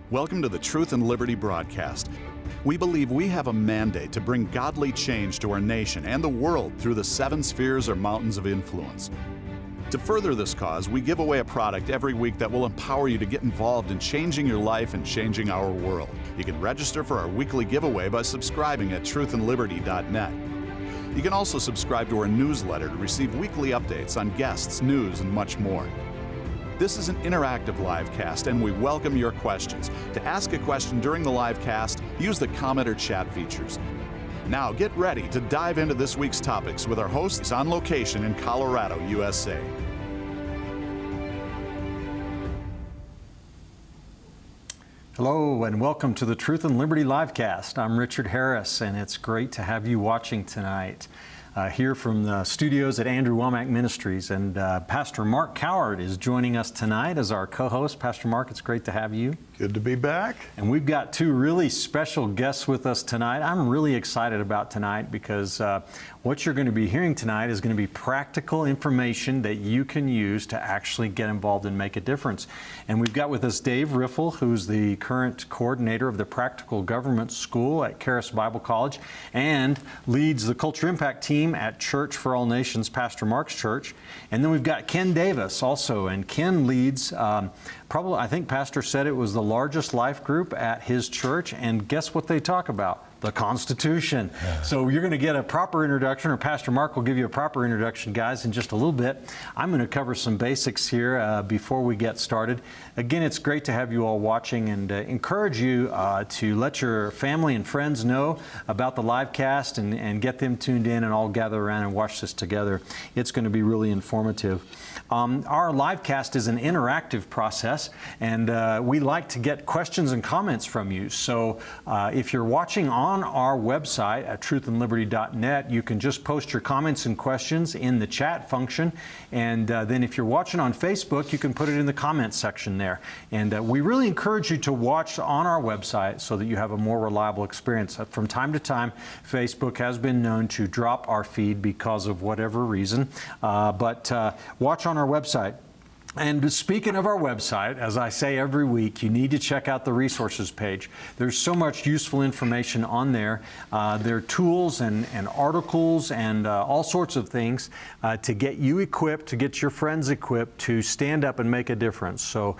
Welcome to the Truth and Liberty broadcast. We believe we have a mandate to bring godly change to our nation and the world through the 7 spheres or mountains of influence. To further this cause, we give away a product every week that will empower you to get involved in changing your life and changing our world. You can register for our weekly giveaway by subscribing at truthandliberty.net. You can also subscribe to our newsletter to receive weekly updates on guests, news, and much more. This is an interactive live cast, and we welcome your questions. To ask a question during the live cast, use the comment or chat features. Now get ready to dive into this week's topics with our hosts on location in Colorado, USA. Hello and welcome to the Truth and Liberty livecast. I'm Richard Harris, and it's great to have you watching tonight. Here from the studios at Andrew Wommack Ministries, and Pastor Mark Cowart is joining us tonight as our co-host. Pastor Mark, it's great to have you. Good to be back. And we've got 2 really special guests with us tonight. I'm really excited about tonight because what you're going to be hearing tonight is going to be practical information that you can use to actually get involved and make a difference. And we've got with us Dave Riffel, who's the current coordinator of the Practical Government School at Harris Bible College and leads the Culture Impact team at Church for All Nations, Pastor Mark's church. And then we've got Ken Davis also, and Ken leads probably, I think Pastor said it was the largest life group at his church, and guess what they talk about? The Constitution. Yeah. So you're going to get a proper introduction, or Pastor Mark will give you a proper introduction, guys, in just a little bit. I'm going to cover some basics here before we get started. Again, it's great to have you all watching, and encourage you to let your family and friends know about the live cast and get them tuned in and all gather around and watch this together. It's going to be really informative. Our live cast is an interactive process, and we like to get questions and comments from you. So if you're watching on our website at truthandliberty.net, you can just post your comments and questions in the chat function. And then if you're watching on Facebook, you can put it in the comments section there. And we really encourage you to watch on our website so that you have a more reliable experience. From time to time, Facebook has been known to drop our feed because of whatever reason. But watch on our website. And speaking of our website, as I say every week, you need to check out the resources page. There's so much useful information on there. There are tools and articles and all sorts of things to get you equipped, to get your friends equipped to stand up and make a difference. So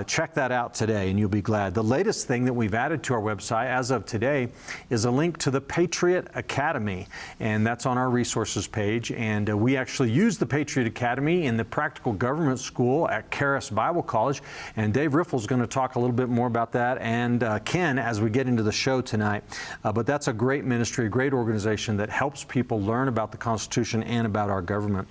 check that out today and you'll be glad. The latest thing that we've added to our website as of today is a link to the Patriot Academy, and that's on our resources page. And we actually use the Patriot Academy in the Practical Government School at Harris Bible College, and Dave Riffel is going to talk a little bit more about that, and Ken as we get into the show tonight. But that's a great ministry, a great organization that helps people learn about the Constitution and about our government.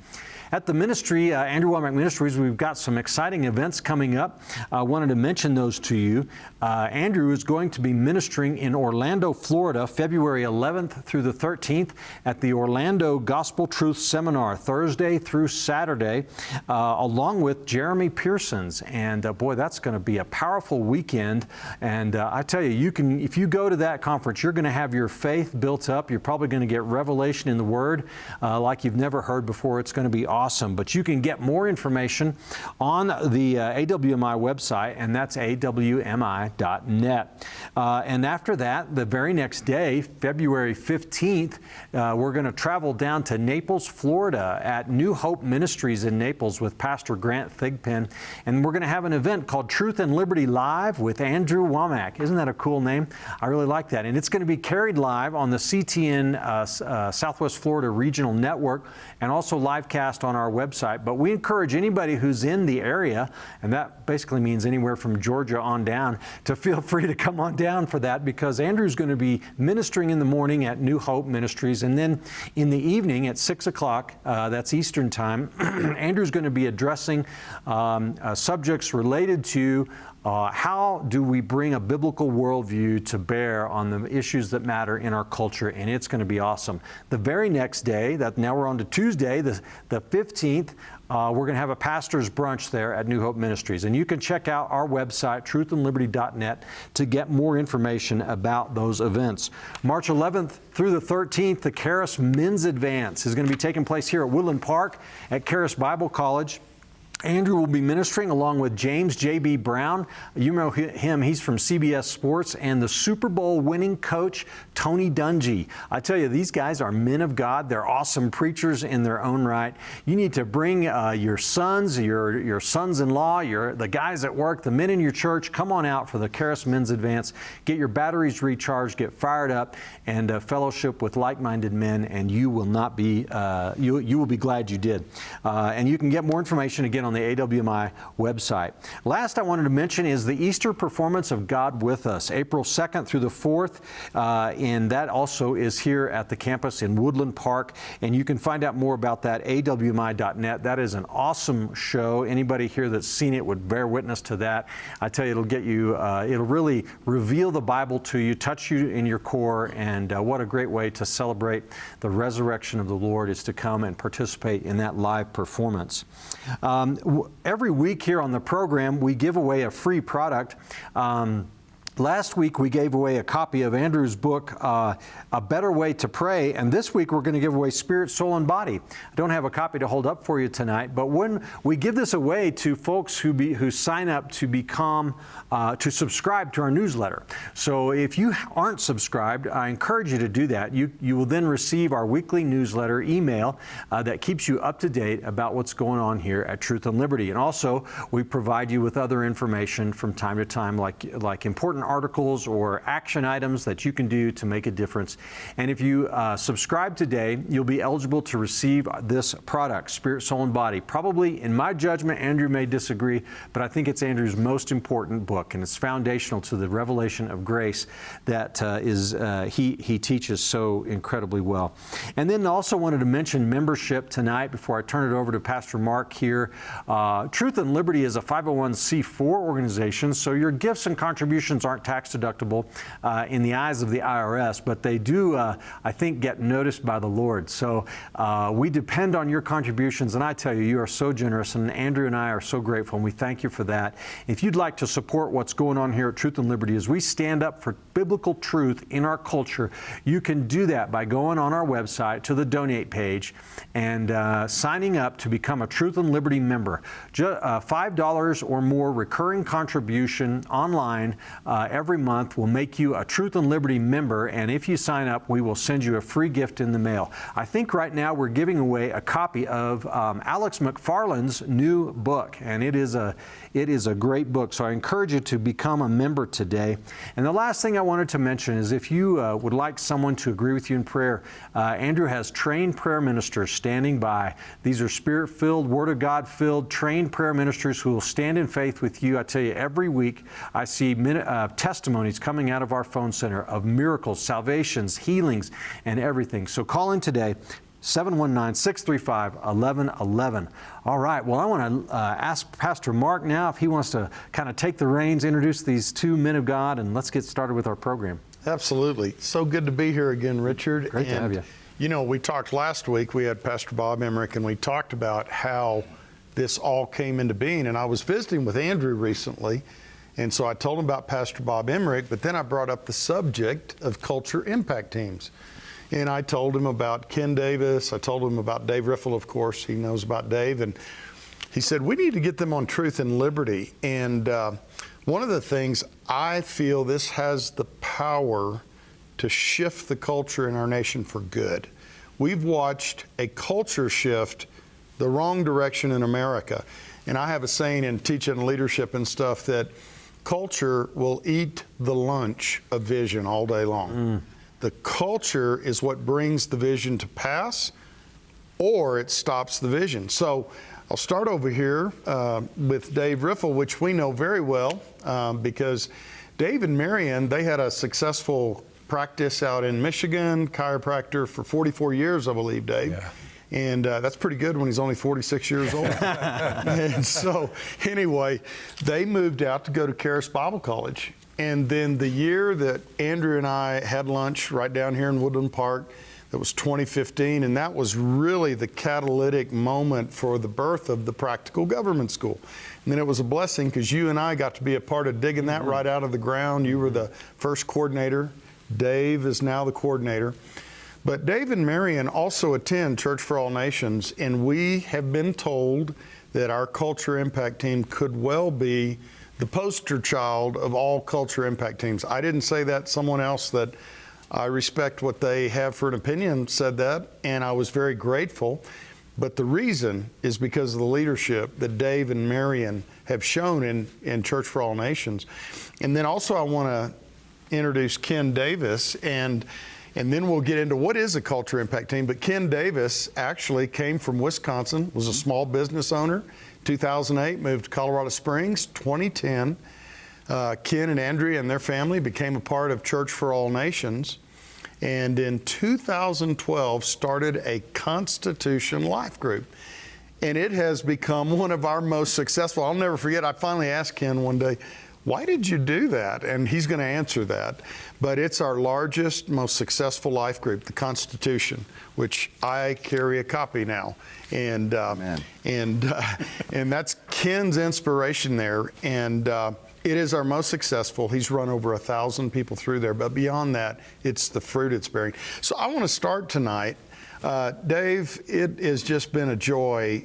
At the ministry, Andrew Wommack Ministries, we've got some exciting events coming up. I wanted to mention those to you. Andrew is going to be ministering in Orlando, Florida, February 11th through the 13th at the Orlando Gospel Truth Seminar, Thursday through Saturday, along with Jeremy Pearsons. And boy, that's going to be a powerful weekend. And I tell you, if you go to that conference, you're going to have your faith built up. You're probably going to get revelation in the Word like you've never heard before. It's going to be awesome. But you can get more information on the AWMI website, and that's awmi.net. And after that, the very next day, February 15th, we're going to travel down to Naples, Florida at New Hope Ministries in Naples with Pastor Grant Thigpen. And we're going to have an event called Truth and Liberty Live with Andrew Wommack. Isn't that a cool name? I really like that. And it's going to be carried live on the CTN Southwest Florida Regional Network and also live cast on our website. But we encourage anybody who's in the area, and that basically means anywhere from Georgia on down, to feel free to come on down for that, because Andrew's going to be ministering in the morning at New Hope Ministries, and then in the evening at 6 o'clock, that's Eastern Time, Andrew's going to be addressing subjects related to how do we bring a biblical worldview to bear on the issues that matter in our culture, and it's going to be awesome. The very next day, now we're on to Tuesday, the 15th, we're going to have a pastor's brunch there at New Hope Ministries. And you can check out our website, truthandliberty.net, to get more information about those events. March 11th through the 13th, the Harris Men's Advance is going to be taking place here at Woodland Park at Harris Bible College. Andrew will be ministering along with James J.B. Brown. You know him, he's from CBS Sports, and the Super Bowl winning coach, Tony Dungy. I tell you, these guys are men of God. They're awesome preachers in their own right. You need to bring your sons, your sons-in-law, the guys at work, the men in your church. Come on out for the Charis Men's Advance. Get your batteries recharged, get fired up, and fellowship with like-minded men, and you will not be, you will be glad you did. And you can get more information again on the AWMI website. Last I wanted to mention is the Easter performance of God With Us, April 2nd through the 4th, and that also is here at the campus in Woodland Park, and you can find out more about that awmi.net. That is an awesome show. Anybody here that's seen it would bear witness to that. I tell you, it'll get you, it'll really reveal the Bible to you, touch you in your core, and what a great way to celebrate the resurrection of the Lord is to come and participate in that live performance. Every week here on the program, we give away a free product. Last week, we gave away a copy of Andrew's book, A Better Way to Pray, and this week we're going to give away Spirit, Soul, and Body. I don't have a copy to hold up for you tonight, but when we give this away to folks who sign up to become, to subscribe to our newsletter. So if you aren't subscribed, I encourage you to do that. You will then receive our weekly newsletter email that keeps you up to date about what's going on here at Truth and Liberty. And also, we provide you with other information from time to time, like important articles or action items that you can do to make a difference. And if you subscribe today, you'll be eligible to receive this product, Spirit, Soul, and Body. Probably, in my judgment, Andrew may disagree, but I think it's Andrew's most important book, and it's foundational to the revelation of grace that he teaches so incredibly well. And then also wanted to mention membership tonight before I turn it over to Pastor Mark here. Truth and Liberty is a 501c4 organization, so your gifts and contributions aren't tax deductible in the eyes of the IRS, but they do, I think, get noticed by the Lord. So we depend on your contributions, and I tell you, you are so generous, and Andrew and I are so grateful, and we thank you for that. If you'd like to support what's going on here at Truth and Liberty as we stand up for biblical truth in our culture, you can do that by going on our website to the donate page and signing up to become a Truth and Liberty member. $5 or more recurring contribution online every month will make you a Truth and Liberty member, and if you sign up, we will send you a free gift in the mail. I think right now we're giving away a copy of Alex McFarland's new book, and it is a great book, so I encourage you to become a member today. And the last thing I wanted to mention is if you would like someone to agree with you in prayer, Andrew has trained prayer ministers standing by. These are Spirit-filled, Word of God-filled, trained prayer ministers who will stand in faith with you. I tell you, every week I see testimonies coming out of our phone center of miracles, salvations, healings, and everything. So call in today, 719-635-1111. All right, well, I want to ask Pastor Mark now if he wants to kind of take the reins, introduce these two men of God, and let's get started with our program. Absolutely. So good to be here again, Richard. Great to have you. You know, we talked last week, we had Pastor Bob Emmerich, and we talked about how this all came into being, and I was visiting with Andrew recently, and so I told him about Pastor Bob Emmerich, but then I brought up the subject of culture impact teams. And I told him about Ken Davis. I told him about Dave Riffel, of course. He knows about Dave. And he said, we need to get them on Truth and Liberty. And one of the things I feel this has the power to shift the culture in our nation for good. We've watched a culture shift the wrong direction in America. And I have a saying in teaching and leadership and stuff that culture will eat the lunch of vision all day long. The culture is what brings the vision to pass, or it stops the vision. So I'll start over here with Dave Riffel, which we know very well because Dave and Marion, they had a successful practice out in Michigan, chiropractor for 44 years, I believe, Dave. Yeah. And that's pretty good when he's only 46 years old. And so anyway, they moved out to go to Charis Bible College. And then the year that Andrew and I had lunch right down here in Woodland Park, that was 2015, and that was really the catalytic moment for the birth of the Practical Government School. And then it was a blessing because you and I got to be a part of digging that right out of the ground. You were the first coordinator. Dave is now the coordinator. But Dave and Marion also attend Church for All Nations, and we have been told that our culture impact team could well be the poster child of all culture impact teams. I didn't say that. Someone else that I respect what they have for an opinion said that, and I was very grateful. But the reason is because of the leadership that Dave and Marion have shown in Church for All Nations. And then also I want to introduce Ken Davis, and then we'll get into what is a culture impact team. But Ken Davis actually came from Wisconsin, was a small business owner. 2008, moved to Colorado Springs. 2010, Ken and Andrea and their family became a part of Church for All Nations. And in 2012, started a Constitution Life Group. And it has become one of our most successful. I'll never forget, I finally asked Ken one day, why did you do that? And he's going to answer that. But it's our largest, most successful life group, the Constitution, which I carry a copy now. And that's Ken's inspiration there. And it is our most successful. He's run over 1,000 people through there. But beyond that, it's the fruit it's bearing. So I want to start tonight. Dave, it has just been a joy,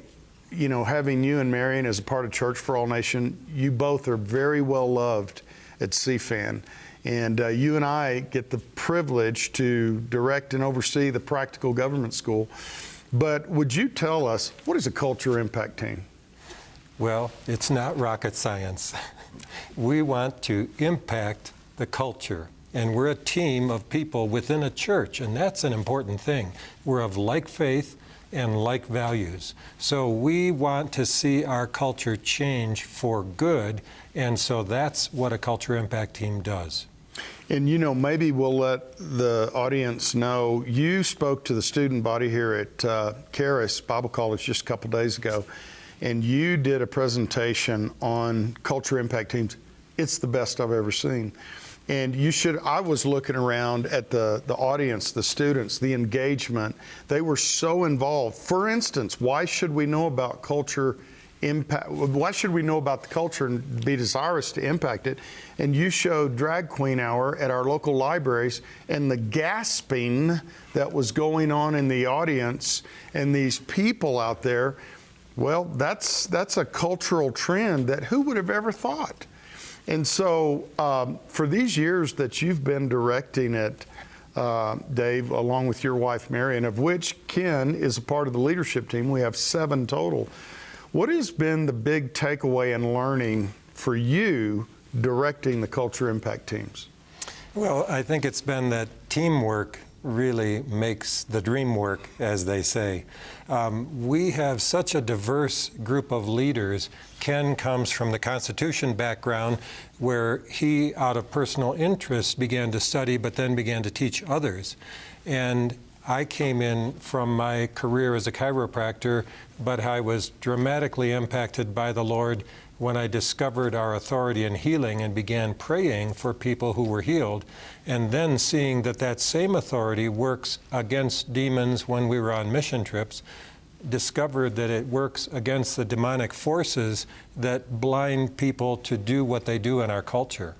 you know, having you and Marion as a part of Church for All Nation. You both are very well loved at CFAN. And you and I get the privilege to direct and oversee the Practical Government School. But would you tell us, what is a culture impact team? Well, it's not rocket science. We want to impact the culture. And we're a team of people within a church, and that's an important thing. We're of like faith and like values. So we want to see our culture change for good, and so that's what a culture impact team does. And you know, maybe we'll let the audience know, you spoke to the student body here at Harris Bible College just a couple days ago, and you did a presentation on culture impact teams. It's the best I've ever seen. And you should, I was looking around at the audience, the students, the engagement. They were so involved. For instance, why should we know about culture impact? Why should we know about the culture and be desirous to impact it? And you showed Drag Queen Hour at our local libraries, and the gasping that was going on in the audience and these people out there. Well, that's a cultural trend that who would have ever thought? And so for these years that you've been directing it, Dave, along with your wife, Marion, of which Ken is a part of the leadership team, we have 7 total. What has been the big takeaway and learning for you directing the culture impact teams? Well, I think it's been that teamwork really makes the dream work, as they say. We have such a diverse group of leaders. Ken comes from the Constitution background, where he, out of personal interest, began to study, but then began to teach others. And I came in from my career as a chiropractor, but I was dramatically impacted by the Lord when I discovered our authority in healing and began praying for people who were healed, and then seeing that that same authority works against demons when we were on mission trips, discovered that it works against the demonic forces that blind people to do what they do in our culture.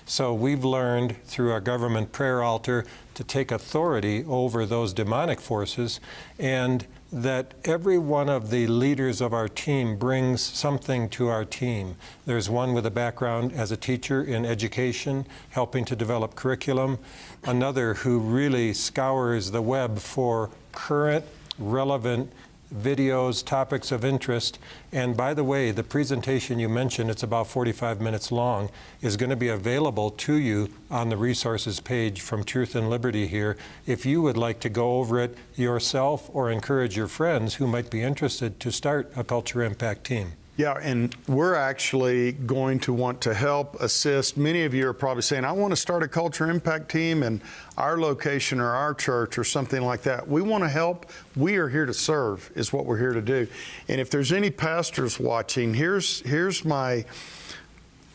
So we've learned through our government prayer altar to take authority over those demonic forces, and that every one of the leaders of our team brings something to our team. There's one with a background as a teacher in education, helping to develop curriculum. Another who really scours the web for current, relevant videos, topics of interest. And by the way, the presentation you mentioned, it's about 45 minutes long, is going to be available to you on the resources page from Truth and Liberty here, if you would like to go over it yourself or encourage your friends who might be interested to start a culture impact team. Yeah, and we're actually going to want to help assist. Many of you are probably saying, I want to start a culture impact team in our location or our church or something like that. We want to help. We are here to serve is what we're here to do. And if there's any pastors watching, here's my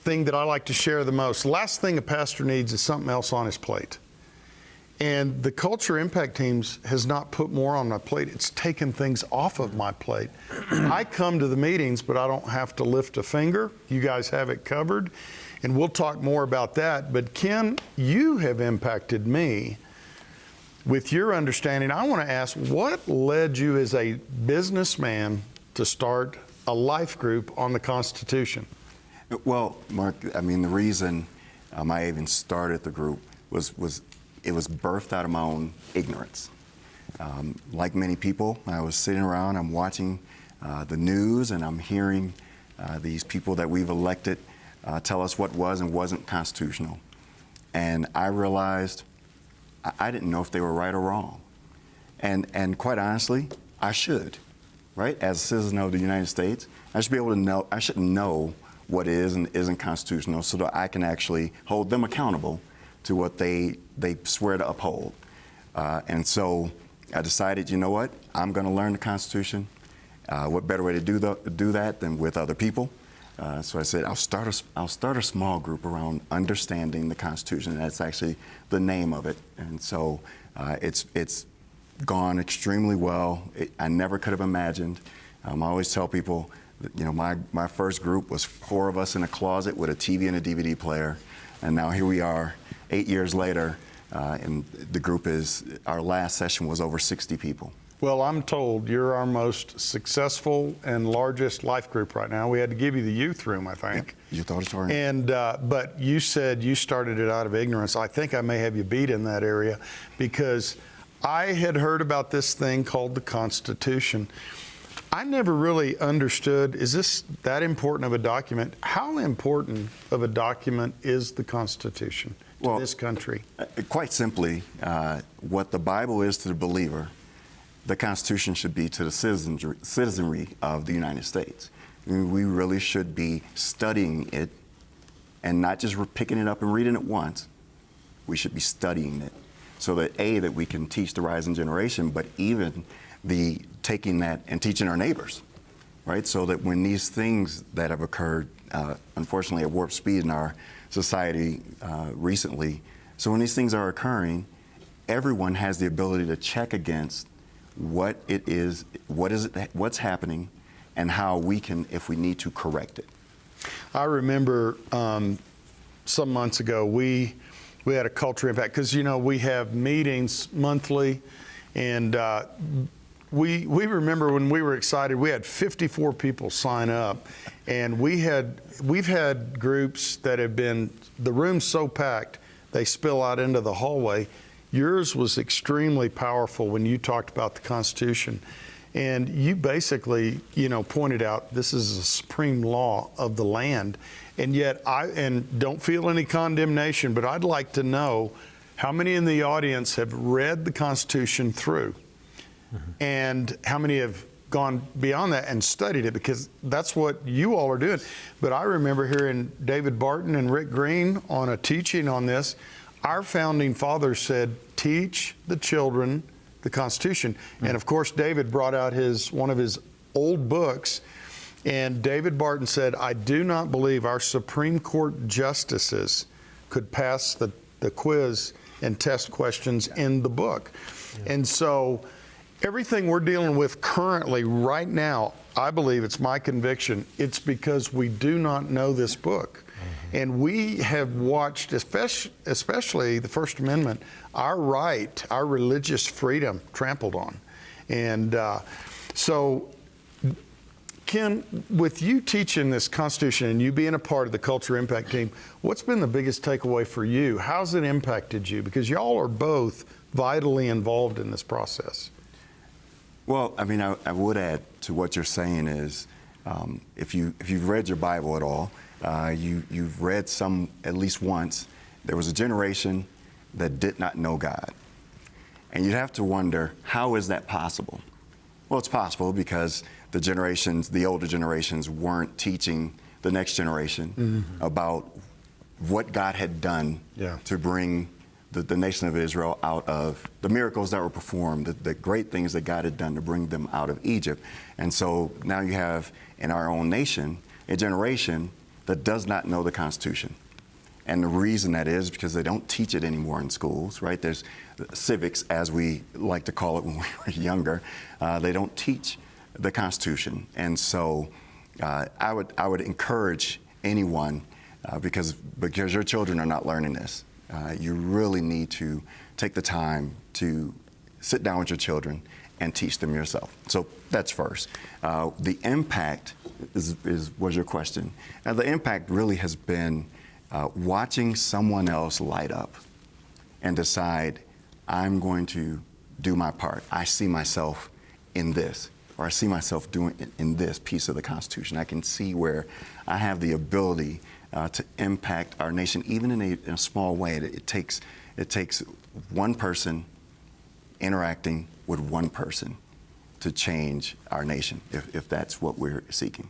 thing that I like to share the most. Last thing a pastor needs is something else on his plate. And the culture impact teams has not put more on my plate. It's taken things off of my plate. I come to the meetings, but I don't have to lift a finger. You guys have it covered. And we'll talk more about that. But Ken, you have impacted me with your understanding. I want to ask, what led you as a businessman to start a life group on the Constitution? Well, Mark, I mean, the reason I even started the group was it was birthed out of my own ignorance. Like many people, I was sitting around, I'm watching the news, and I'm hearing these people that we've elected tell us what was and wasn't constitutional. And I realized I didn't know if they were right or wrong. And quite honestly, I should, right? As a citizen of the United States, I should be able to know, I should know what is and isn't constitutional so that I can actually hold them accountable to what they swear to uphold. And so I decided, you know what, I'm going to learn the Constitution. What better way to do that than with other people? So I said, I'll start a small group around understanding the Constitution. That's actually the name of it. And so it's gone extremely well. I never could have imagined. I always tell people that, you know, my first group was 4 of us in a closet with a TV and a DVD player. And now here we are, 8 years later, and the group our last session was over 60 people. Well, I'm told you're our most successful and largest life group right now. We had to give you the youth room, I think. Yep, youth auditorium. And but you said you started it out of ignorance. I think I may have you beat in that area, because I had heard about this thing called the Constitution. I never really understood, is this that important of a document? How important of a document is the Constitution to this country? Quite simply, what the Bible is to the believer, the Constitution should be to the citizenry of the United States. I mean, we really should be studying it and not just picking it up and reading it once. We should be studying it so that, A, that we can teach the rising generation, but even taking that and teaching our neighbors, right? So that when these things that have occurred, unfortunately at warp speed in our society recently, so when these things are occurring, everyone has the ability to check against what it is, what's happening, and how we can, if we need to, correct it. I remember some months ago we had a culture impact, because you know we have meetings monthly, and we remember when we were excited, we had 54 people sign up, and we've had groups that have been, the room's so packed they spill out into the hallway. Yours was extremely powerful when you talked about the Constitution, and you basically, you know, pointed out this is a supreme law of the land. And yet, and don't feel any condemnation, but I'd like to know how many in the audience have read the Constitution through, and how many have gone beyond that and studied it, because that's what you all are doing. But I remember hearing David Barton and Rick Green on a teaching on this. Our founding fathers said, teach the children the Constitution. And of course, David brought out one of his old books, and David Barton said, I do not believe our Supreme Court justices could pass the quiz and test questions in the book. And so everything we're dealing with currently right now, I believe, it's my conviction, it's because we do not know this book. And we have watched, especially the First Amendment, our right, our religious freedom trampled on. And so, Ken, with you teaching this Constitution and you being a part of the Culture Impact team, what's been the biggest takeaway for you? How's it impacted you? Because y'all are both vitally involved in this process. Well, I mean, I would add to what you're saying is, if you've read your Bible at all, you've read some at least once. There was a generation that did not know God. And you'd have to wonder, how is that possible? Well, it's possible because the older generations weren't teaching the next generation about what God had done to bring the nation of Israel out of the miracles that were performed, the great things that God had done to bring them out of Egypt. And so now you have in our own nation a generation that does not know the Constitution. And the reason that is because they don't teach it anymore in schools, right? There's civics, as we like to call it when we were younger. They don't teach the Constitution. And so I would encourage anyone, because your children are not learning this, you really need to take the time to sit down with your children and teach them yourself. So that's first. The impact was your question. And the impact really has been watching someone else light up and decide, I'm going to do my part. I see myself in this, or I see myself doing it in this piece of the Constitution. I can see where I have the ability to impact our nation, even in a small way. It takes one person interacting with one person to change our nation, if that's what we're seeking.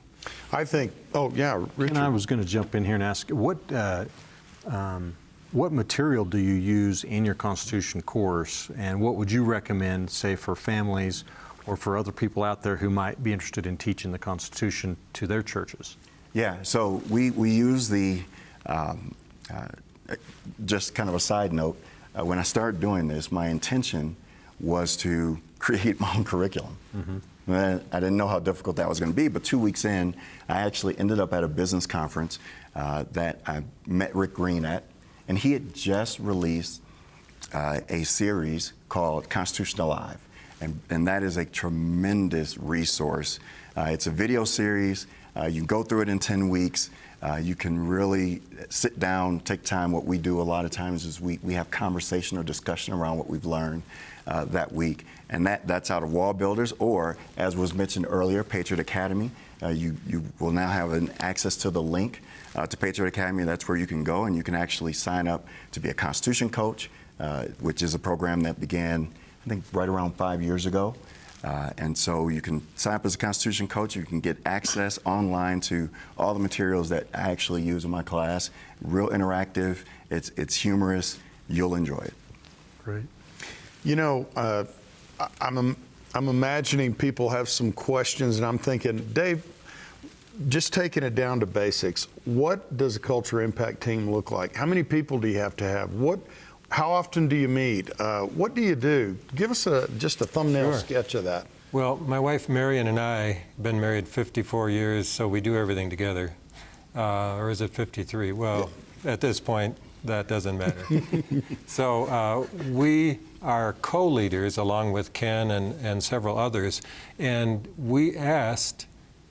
I think, oh yeah, Richard. And I was going to jump in here and ask, what material do you use in your Constitution course, and what would you recommend, say, for families or for other people out there who might be interested in teaching the Constitution to their churches? Yeah, so we use the, just kind of a side note, when I started doing this, my intention was to create my own curriculum. I didn't know how difficult that was going to be, but 2 weeks in, I actually ended up at a business conference that I met Rick Green at, and he had just released a series called Constitution Alive, and that is a tremendous resource. It's a video series. You can go through it in 10 weeks. You can really sit down, take time. What we do a lot of times is we have conversation or discussion around what we've learned that week. And that's out of Wall Builders, or as was mentioned earlier, Patriot Academy. You will now have an access to the link to Patriot Academy. That's where you can go, and you can actually sign up to be a Constitution coach, which is a program that began, I think, right around 5 years ago. And so you can sign up as a Constitution coach. You can get access online to all the materials that I actually use in my class. Real interactive. It's humorous. You'll enjoy it. Great. You know, I'm imagining people have some questions, and I'm thinking, Dave, just taking it down to basics, what does a culture impact team look like? How many people do you have to have? How often do you meet? What do you do? Give us just a thumbnail sketch of that. Well, my wife Marion and I have been married 54 years, so we do everything together. Or is it 53? Well, at this point, that doesn't matter. So we are co-leaders along with Ken and several others, and we asked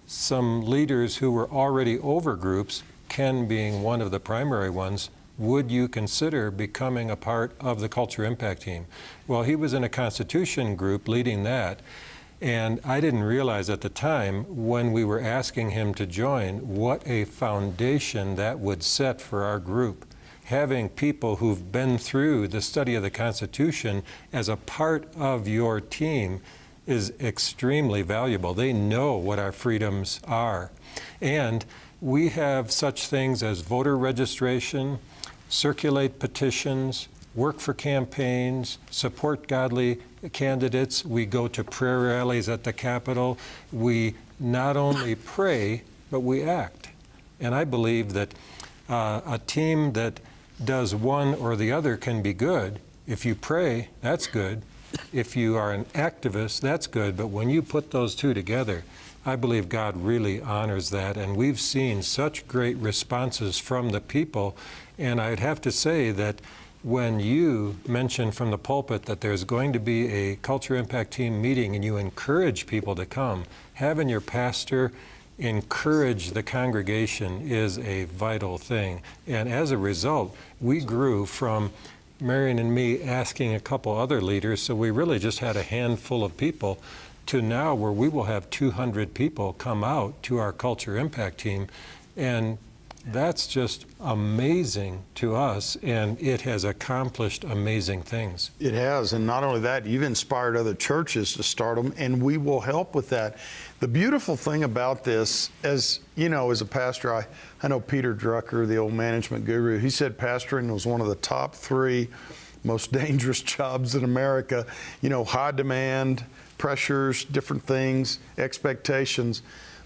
some leaders who were already over groups, Ken being one of the primary ones, would you consider becoming a part of the Culture Impact Team? Well, he was in a Constitution group leading that, and I didn't realize at the time when we were asking him to join what a foundation that would set for our group. Having people who've been through the study of the Constitution as a part of your team is extremely valuable. They know what our freedoms are. And we have such things as voter registration, circulate petitions, work for campaigns, support godly candidates. We go to prayer rallies at the Capitol. We not only pray, but we act. And I believe that a team that does one or the other can be good. If you pray, that's good. If you are an activist, that's good. But when you put those two together, I believe God really honors that. And we've seen such great responses from the people. And I'd have to say that when you mention from the pulpit that there's going to be a Culture Impact Team meeting and you encourage people to come, having your pastor encourage the congregation is a vital thing. And as a result, we grew from Marion and me asking a couple other leaders, so we really just had a handful of people, to now where we will have 200 people come out to our Culture Impact Team. And that's just amazing to us, and it has accomplished amazing things. It has, and not only that, you've inspired other churches to start them, and we will help with that. The beautiful thing about this, as you know, as a pastor, I know Peter Drucker, the old management guru, he said pastoring was one of the top 3 most dangerous jobs in America. You know, high demand, pressures, different things, expectations.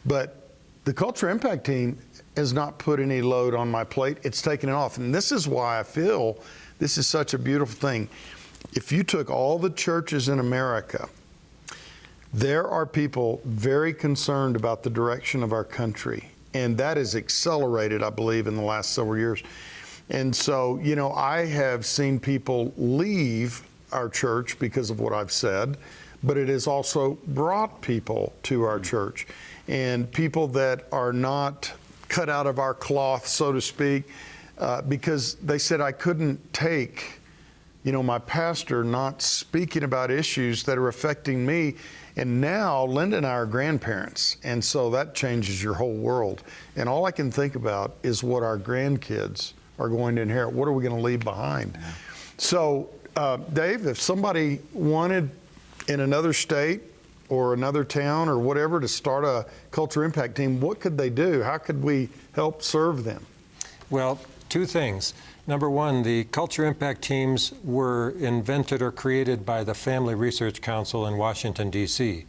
But the Culture Impact Team has not put any load on my plate. It's taken it off. And this is why I feel this is such a beautiful thing. If you took all the churches in America, there are people very concerned about the direction of our country. And that has accelerated, I believe, in the last several years. And so, you know, I have seen people leave our church because of what I've said, but it has also brought people to our church. and people that are not cut out of our cloth, so to speak, because they said I couldn't take, my pastor not speaking about issues that are affecting me. And now Linda and I are grandparents, and so that changes your whole world. And all I can think about is what our grandkids are going to inherit. What are we going to leave behind? Yeah. So, Dave, if somebody wanted in another state or another town or whatever to start a culture impact team, what could they do? How could we help serve them? Well, two things. Number one, the culture impact teams were invented or created by the Family Research Council in Washington, D.C.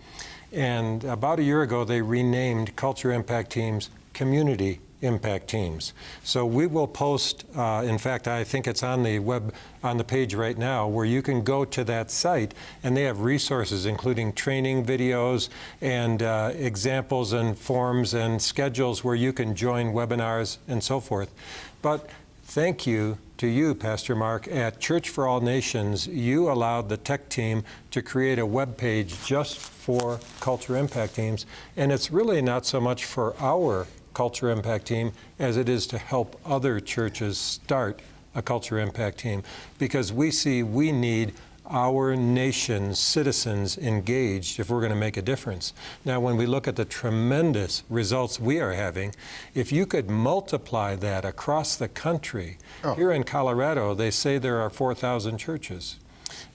And about a year ago, they renamed culture impact teams community impact teams. So we will post, in fact, I think it's on the web, on the page right now, where you can go to that site, and they have resources, including training videos and examples and forms and schedules where you can join webinars and so forth. But thank you to you, Pastor Mark. At Church for All Nations, you allowed the tech team to create a web page just for culture impact teams, and it's really not so much for our culture impact team as it is to help other churches start a culture impact team, because we see we need our nation's citizens engaged if we're going to make a difference. Now, when we look at the tremendous results we are having, if you could multiply that across the country, here in Colorado, they say there are 4,000 churches.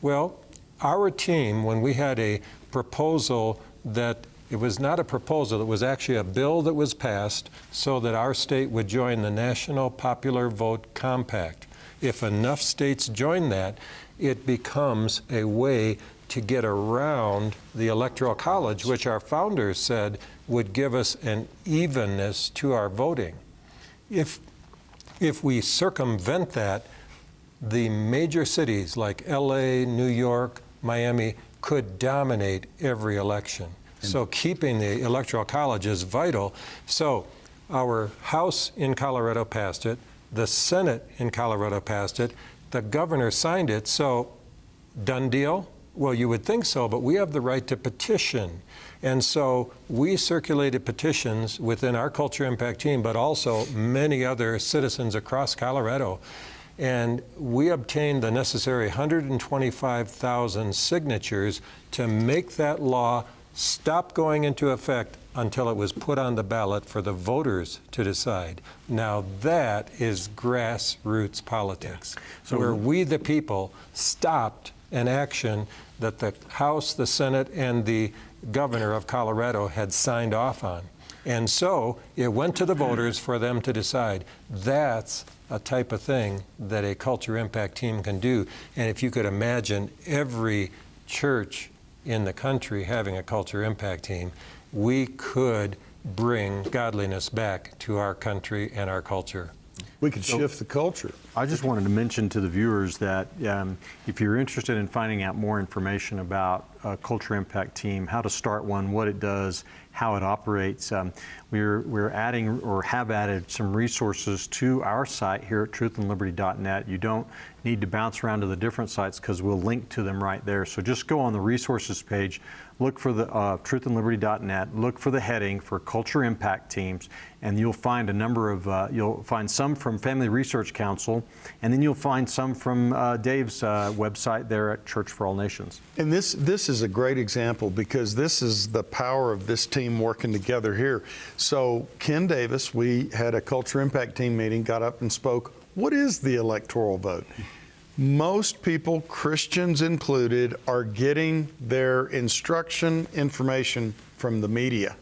Well, our team, when we had a proposal that it was not a proposal, it was actually a bill that was passed so that our state would join the National Popular Vote Compact. If enough states join that, it becomes a way to get around the Electoral College, which our founders said would give us an evenness to our voting. If we circumvent that, the major cities like LA, New York, Miami could dominate every election. So keeping the Electoral College is vital. So our House in Colorado passed it, the Senate in Colorado passed it, the governor signed it, so done deal? Well, you would think so, but we have the right to petition. And so we circulated petitions within our Culture Impact team, but also many other citizens across Colorado. And we obtained the necessary 125,000 signatures to make that law stop going into effect until it was put on the ballot for the voters to decide. Now that is grassroots politics, so where we the people stopped an action that the House, the Senate, and the governor of Colorado had signed off on. And so it went to the voters for them to decide. That's a type of thing that a culture impact team can do. And if you could imagine every church in the country having a culture impact team, we could bring godliness back to our country and our culture. We could shift the culture. I just wanted to mention to the viewers that if you're interested in finding out more information about a culture impact team, how to start one, what it does, how it operates, we're adding or have added some resources to our site here at truthandliberty.net. You don't need to bounce around to the different sites because we'll link to them right there. So just go on the resources page, look for the truthandliberty.net, look for the heading for culture impact teams, and you'll find a number of, you'll find some from Family Research Council, and then you'll find some from Dave's website there at Church for All Nations. And this is a great example because this is the power of this team working together here. So Ken Davis, we had a culture impact team meeting, got up and spoke. What is the electoral vote? Most people, Christians included, are getting their information from the media.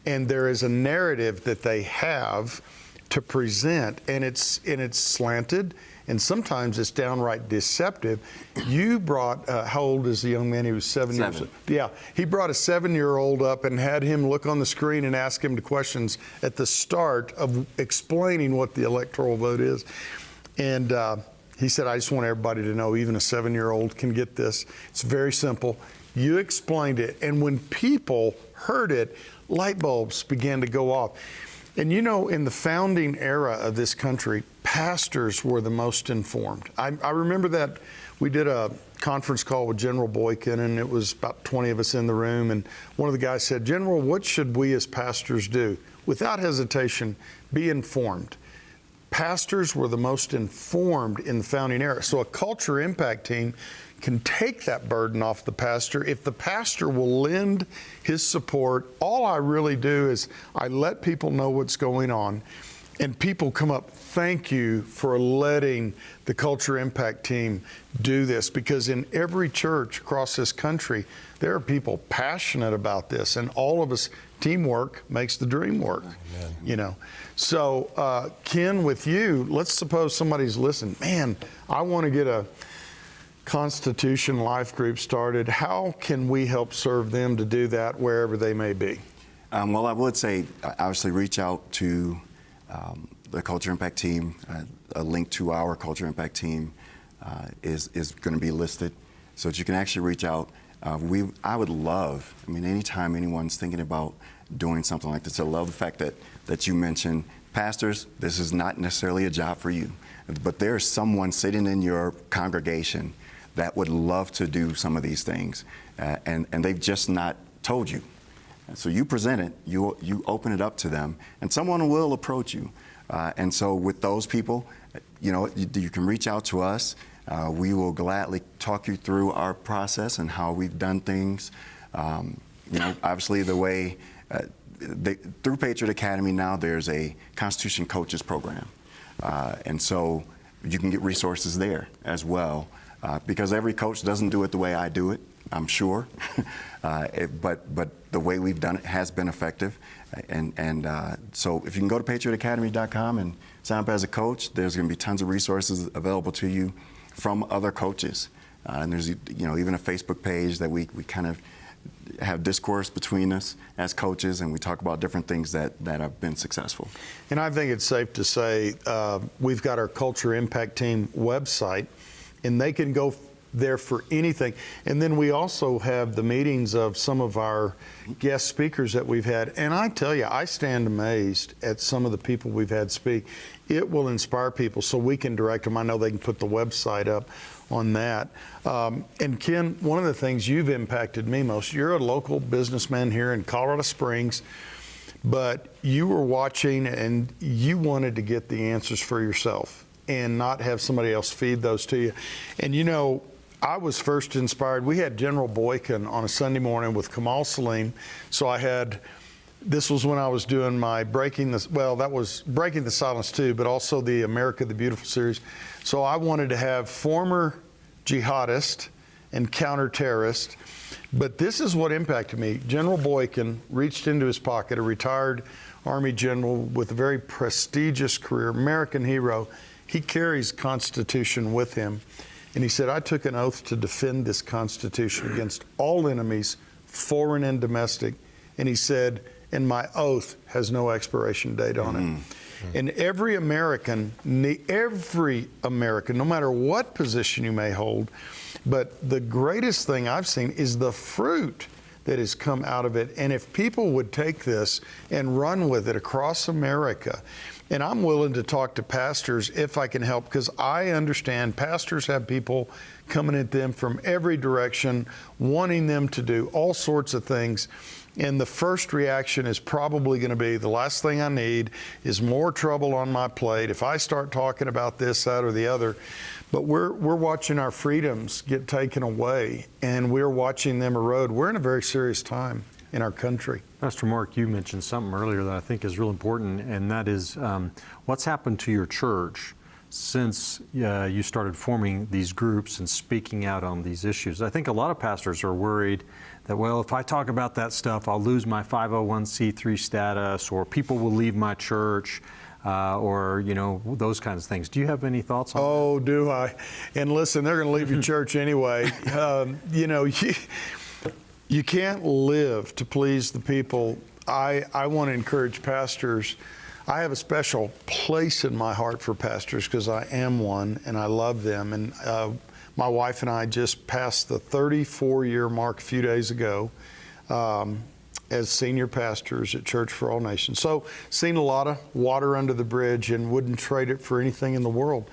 And there is a narrative that they have to present, and it's slanted, and sometimes it's downright deceptive. You brought, how old is the young man? He was 7 years old. Yeah, he brought a 7-year-old up and had him look on the screen and ask him the questions at the start of explaining what the electoral vote is. And he said, I just want everybody to know even a 7-year-old can get this. It's very simple. You explained it, and when people heard it, light bulbs began to go off. And you know, in the founding era of this country, pastors were the most informed. I remember that we did a conference call with General Boykin, and it was about 20 of us in the room, and one of the guys said, "General, what should we as pastors do?" Without hesitation, be informed. Pastors were the most informed in the founding era. So a culture impact team can take that burden off the pastor. If the pastor will lend his support, all I really do is I let people know what's going on, and people come up, "Thank you for letting the culture impact team do this," because in every church across this country, there are people passionate about this, and all of us, teamwork makes the dream work. Amen. You know. So Ken, with you, let's suppose somebody's listening, "Man, I want to get a Constitution life group started." How can we help serve them to do that wherever they may be? Well, I would say, obviously, reach out to the Culture Impact Team. A link to our Culture Impact Team is going to be listed, so that you can actually reach out. I would love, anytime anyone's thinking about doing something like this, I love the fact that you mentioned, pastors, this is not necessarily a job for you, but there's someone sitting in your congregation that would love to do some of these things, and they've just not told you. So you present it, you open it up to them, and someone will approach you. And so with those people, you can reach out to us. We will gladly talk you through our process and how we've done things. Obviously the way, through Patriot Academy now, there's a Constitution Coaches Program. And so you can get resources there as well. Because every coach doesn't do it the way I do it, I'm sure. But the way we've done it has been effective. And so if you can go to patriotacademy.com and sign up as a coach, there's going to be tons of resources available to you from other coaches. And there's even a Facebook page that we kind of have discourse between us as coaches, and we talk about different things that have been successful. And I think it's safe to say we've got our Culture Impact Team website, and they can go there for anything. And then we also have the meetings of some of our guest speakers that we've had. And I tell you, I stand amazed at some of the people we've had speak. It will inspire people, so we can direct them. I know they can put the website up on that. And Ken, one of the things you've impacted me most, you're a local businessman here in Colorado Springs, but you were watching and you wanted to get the answers for yourself and not have somebody else feed those to you. And I was first inspired. We had General Boykin on a Sunday morning with Kamal Saleem. So this was when I was doing my that was Breaking the Silence too, but also the America the Beautiful series. So I wanted to have former jihadist and counter-terrorist, but this is what impacted me. General Boykin reached into his pocket, a retired Army general with a very prestigious career, American hero. He carries Constitution with him. And he said, "I took an oath to defend this Constitution against all enemies, foreign and domestic." And he said, "And my oath has no expiration date on it." And every American, no matter what position you may hold, but the greatest thing I've seen is the fruit that has come out of it. And if people would take this and run with it across America, and I'm willing to talk to pastors if I can help, because I understand pastors have people coming at them from every direction, wanting them to do all sorts of things. And the first reaction is probably going to be, the last thing I need is more trouble on my plate if I start talking about this, that, or the other. But we're watching our freedoms get taken away, and we're watching them erode. We're in a very serious time in our country. Pastor Mark, you mentioned something earlier that I think is real important, and that is what's happened to your church since you started forming these groups and speaking out on these issues. I think a lot of pastors are worried that, well, if I talk about that stuff, I'll lose my 501c3 status, or people will leave my church, or those kinds of things. Do you have any thoughts on that? Oh, do I? And listen, they're going to leave your church anyway. You can't live to please the people. I want to encourage pastors. I have a special place in my heart for pastors because I am one and I love them. And my wife and I just passed the 34-year mark a few days ago. as senior pastors at Church for All Nations. So seen a lot of water under the bridge and wouldn't trade it for anything in the world.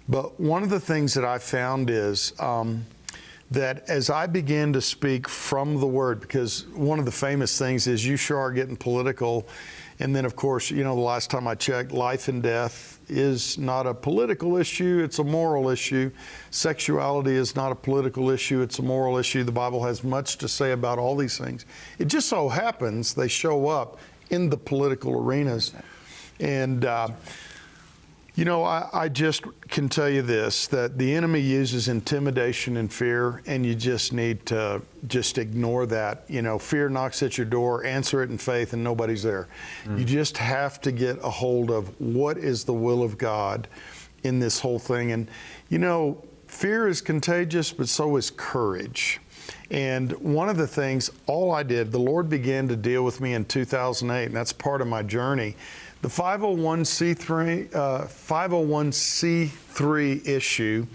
But one of the things that I found is that as I began to speak from the Word, because one of the famous things is you sure are getting political. And then, of course, the last time I checked, life and death is not a political issue, it's a moral issue. Sexuality is not a political issue, it's a moral issue. The Bible has much to say about all these things. It just so happens they show up in the political arenas. And, I just can tell you this, that the enemy uses intimidation and fear, and you just need to just ignore that. Fear knocks at your door, answer it in faith, and nobody's there. You just have to get a hold of what is the will of God in this whole thing. And, fear is contagious, but so is courage. And one of the things, the Lord began to deal with me in 2008, and that's part of my journey. The 501c3 issue,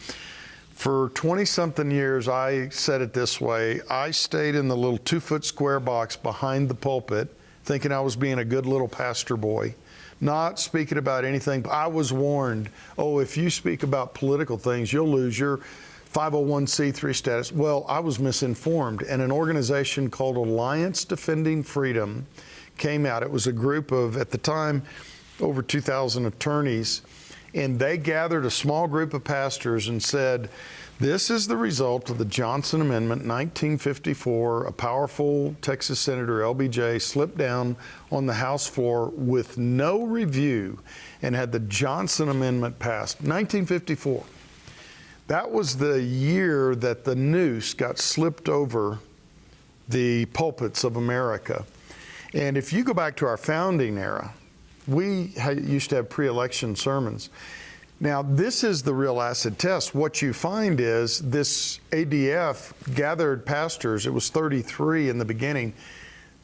for 20-something years, I said it this way, I stayed in the little 2-foot square box behind the pulpit, thinking I was being a good little pastor boy, not speaking about anything. I was warned, if you speak about political things, you'll lose your 501c3 status. Well, I was misinformed, and an organization called Alliance Defending Freedom came out. It was a group of, at the time, over 2,000 attorneys, and they gathered a small group of pastors and said, this is the result of the Johnson Amendment, 1954. A powerful Texas Senator, LBJ, slipped down on the House floor with no review and had the Johnson Amendment passed, 1954. That was the year that the noose got slipped over the pulpits of America. And if you go back to our founding era, we used to have pre-election sermons. Now, this is the real acid test. What you find is this ADF gathered pastors, it was 33 in the beginning,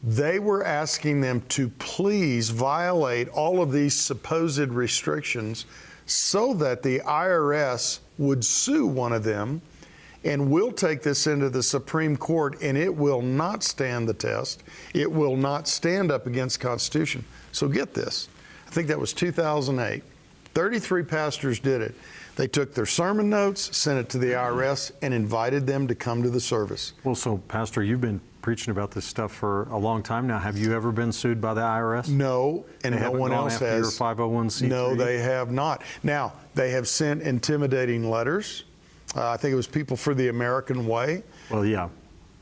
they were asking them to please violate all of these supposed restrictions so that the IRS would sue one of them, and we'll take this into the Supreme Court, and it will not stand the test. It will not stand up against the Constitution. So get this. I think that was 2008. 33 pastors did it. They took their sermon notes, sent it to the IRS, and invited them to come to the service. Well, so, Pastor, you've been preaching about this stuff for a long time now. Have you ever been sued by the IRS? No, and no one else has. Your 501c3? No, they have not. Now, they have sent intimidating letters. I think it was People for the American Way. Well, yeah,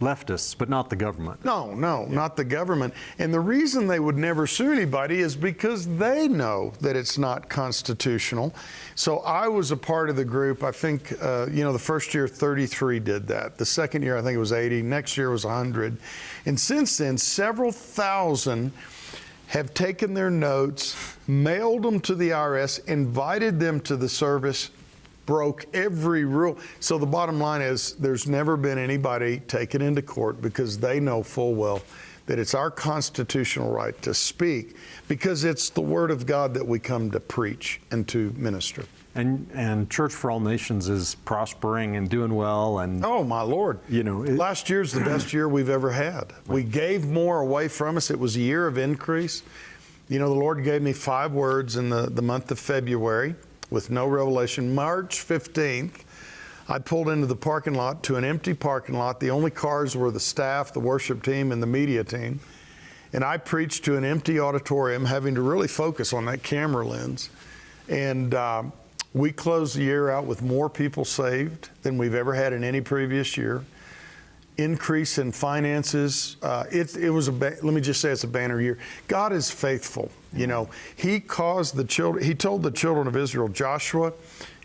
leftists, but not the government. No, not the government. And the reason they would never sue anybody is because they know that it's not constitutional. So I was a part of the group. I think, the first year 33 did that. The second year, I think it was 80. Next year was 100. And since then, several thousand have taken their notes, mailed them to the IRS, invited them to the service, broke every rule. So the bottom line is there's never been anybody taken into court because they know full well that it's our constitutional right to speak because it's the Word of God that we come to preach and to minister. And Church for All Nations is prospering and doing well. And oh, my Lord. Last year's the best year we've ever had. We gave more away from us. It was a year of increase. The Lord gave me 5 words in the month of February. With no revelation. March 15th, I pulled into the parking lot to an empty parking lot. The only cars were the staff, the worship team, and the media team. And I preached to an empty auditorium, having to really focus on that camera lens. And we closed the year out with more people saved than we've ever had in any previous year. Increase in finances. It was let me just say it's a banner year. God is faithful. He told the children of Israel, Joshua,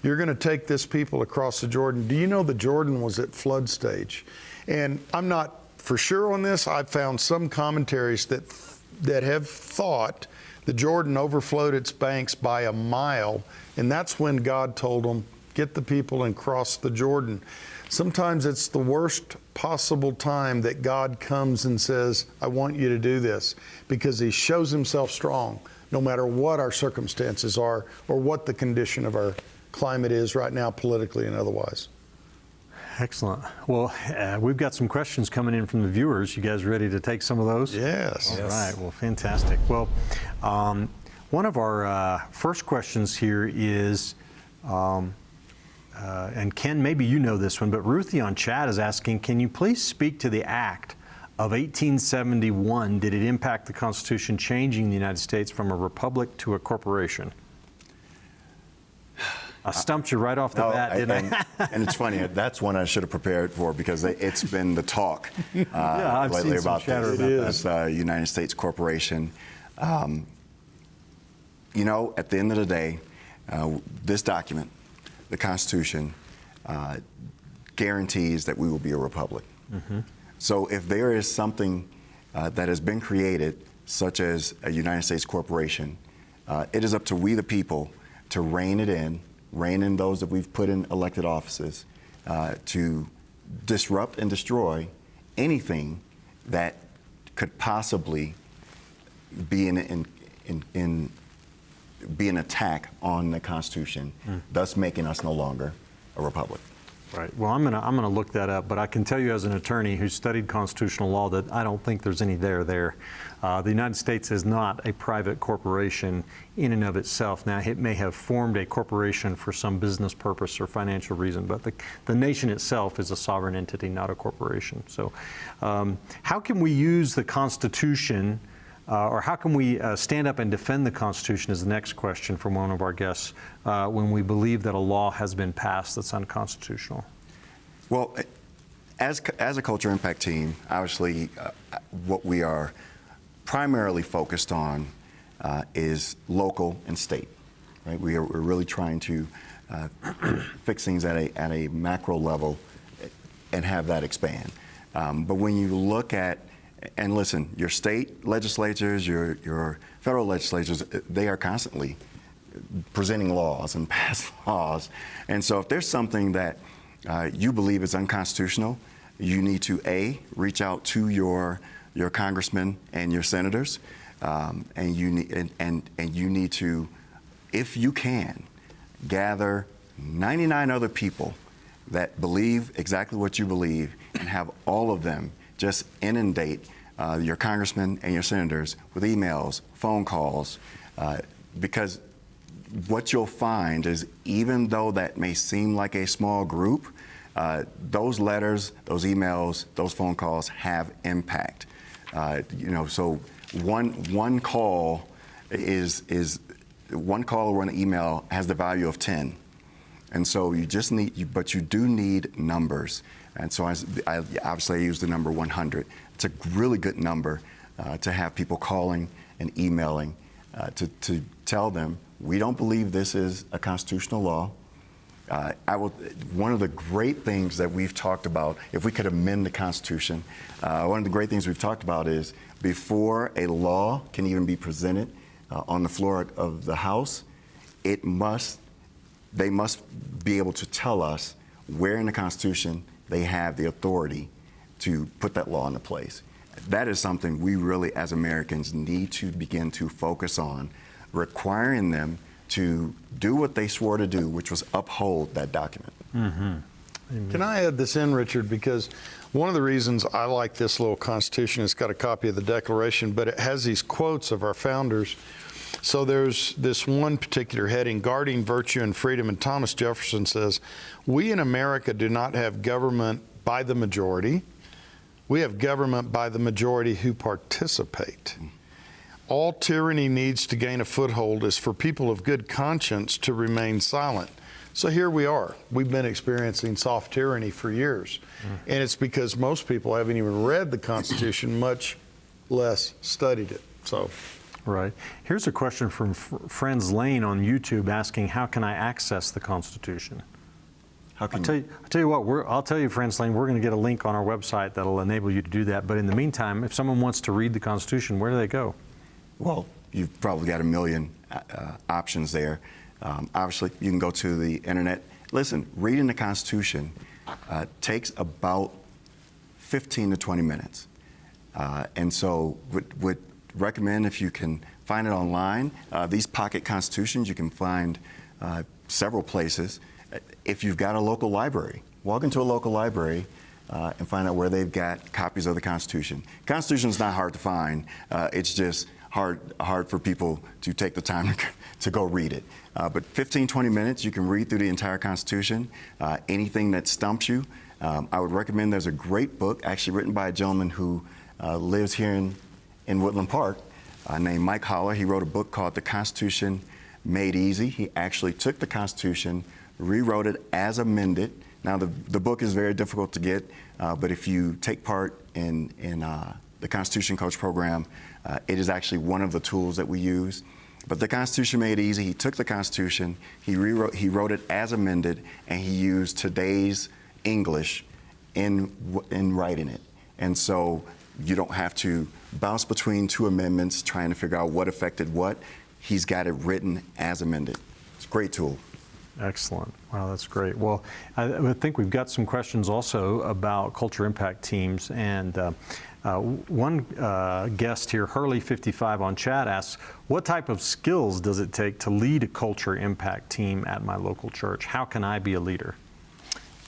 you're going to take this people across the Jordan. Do you know the Jordan was at flood stage? And I'm not for sure on this. I've found some commentaries that have thought the Jordan overflowed its banks by a mile, and that's when God told them, get the people and cross the Jordan. Sometimes it's the worst possible time that God comes and says, I want you to do this, because He shows Himself strong no matter what our circumstances are or what the condition of our climate is right now, politically and otherwise. Excellent. Well, we've got some questions coming in from the viewers. You guys ready to take some of those? Yes. All right. Well, fantastic. Well, one of our first questions here is, and Ken, maybe you know this one, but Ruthie on chat is asking, can you please speak to the Act of 1871? Did it impact the Constitution, changing the United States from a republic to a corporation? I stumped you right off the bat, didn't I? And it's funny, that's one I should have prepared for, because it's been the talk I've lately seen some about chatter this about that. United States corporation. You know, at the end of the day, this document, the Constitution, guarantees that we will be a republic. Mm-hmm. So if there is something that has been created, such as a United States corporation, it is up to we the people to rein in those that we've put in elected offices, to disrupt and destroy anything that could possibly be an attack on the Constitution, thus making us no longer a republic. Right. Well, I'm gonna look that up, but I can tell you as an attorney who studied constitutional law that I don't think there's any there. The United States is not a private corporation in and of itself. Now, it may have formed a corporation for some business purpose or financial reason, but the nation itself is a sovereign entity, not a corporation. So, how can we use the Constitution, or how can we stand up and defend the Constitution, is the next question from one of our guests, when we believe that a law has been passed that's unconstitutional? Well, as a culture impact team, obviously, what we are primarily focused on is local and state. Right? We're really trying to fix things at a macro level and have that expand. But when you look at, and listen, your state legislatures, your federal legislatures, they are constantly presenting laws and passing laws. And so if there's something that you believe is unconstitutional, you need to, A, reach out to your congressmen and your senators, and you need to, if you can, gather 99 other people that believe exactly what you believe, and have all of them just inundate your congressmen and your senators with emails, phone calls, because what you'll find is, even though that may seem like a small group, those letters, those emails, those phone calls have impact. So one call or an email has the value of 10. And so you just need, but you do need numbers. And so I obviously use the number 100. It's a really good number to have people calling and emailing to tell them, we don't believe this is a constitutional law. One of the great things that we've talked about, if we could amend the Constitution, one of the great things we've talked about is, before a law can even be presented on the floor of the House, they must be able to tell us where in the Constitution they have the authority to put that law into place. That is something we really, as Americans, need to begin to focus on, requiring them to do what they swore to do, which was uphold that document. Mm-hmm. Can I add this in, Richard? Because one of the reasons I like this little Constitution, it's got a copy of the Declaration, but it has these quotes of our founders. So there's this one particular heading, Guarding Virtue and Freedom, and Thomas Jefferson says, we in America do not have government by the majority. We have government by the majority who participate. All tyranny needs to gain a foothold is for people of good conscience to remain silent. So here we are. We've been experiencing soft tyranny for years. And it's because most people haven't even read the Constitution, much less studied it. So. Right. Here's a question from Friends Lane on YouTube asking, how can I access the Constitution? I'll tell you what, I'll tell you, Friends Lane, we're going to get a link on our website that'll enable you to do that. But in the meantime, if someone wants to read the Constitution, where do they go? Well, you've probably got a million options there. Obviously, you can go to the internet. Listen, reading the Constitution takes about 15 to 20 minutes. And so would recommend, if you can find it online, these pocket constitutions you can find several places. If you've got a local library, walk into a local library and find out where they've got copies of the Constitution. Constitution is not hard to find. It's just hard for people to take the time to go read it. But 15, 20 minutes, you can read through the entire Constitution. Anything that stumps you, I would recommend. There's a great book actually written by a gentleman who lives here in Woodland Park named Mike Holler. He wrote a book called The Constitution Made Easy. He actually took the Constitution, rewrote it as amended. Now the book is very difficult to get, but if you take part in the Constitution Coach program, it is actually one of the tools that we use. But the Constitution Made Easy, he took the Constitution, he wrote it as amended, and he used today's English in writing it. And so you don't have to bounce between two amendments trying to figure out what affected what. He's got it written as amended. It's a great tool. Excellent. Wow, that's great. Well, I think we've got some questions also about culture impact teams. And one guest here, Hurley55 on chat, asks, what type of skills does it take to lead a culture impact team at my local church? How can I be a leader?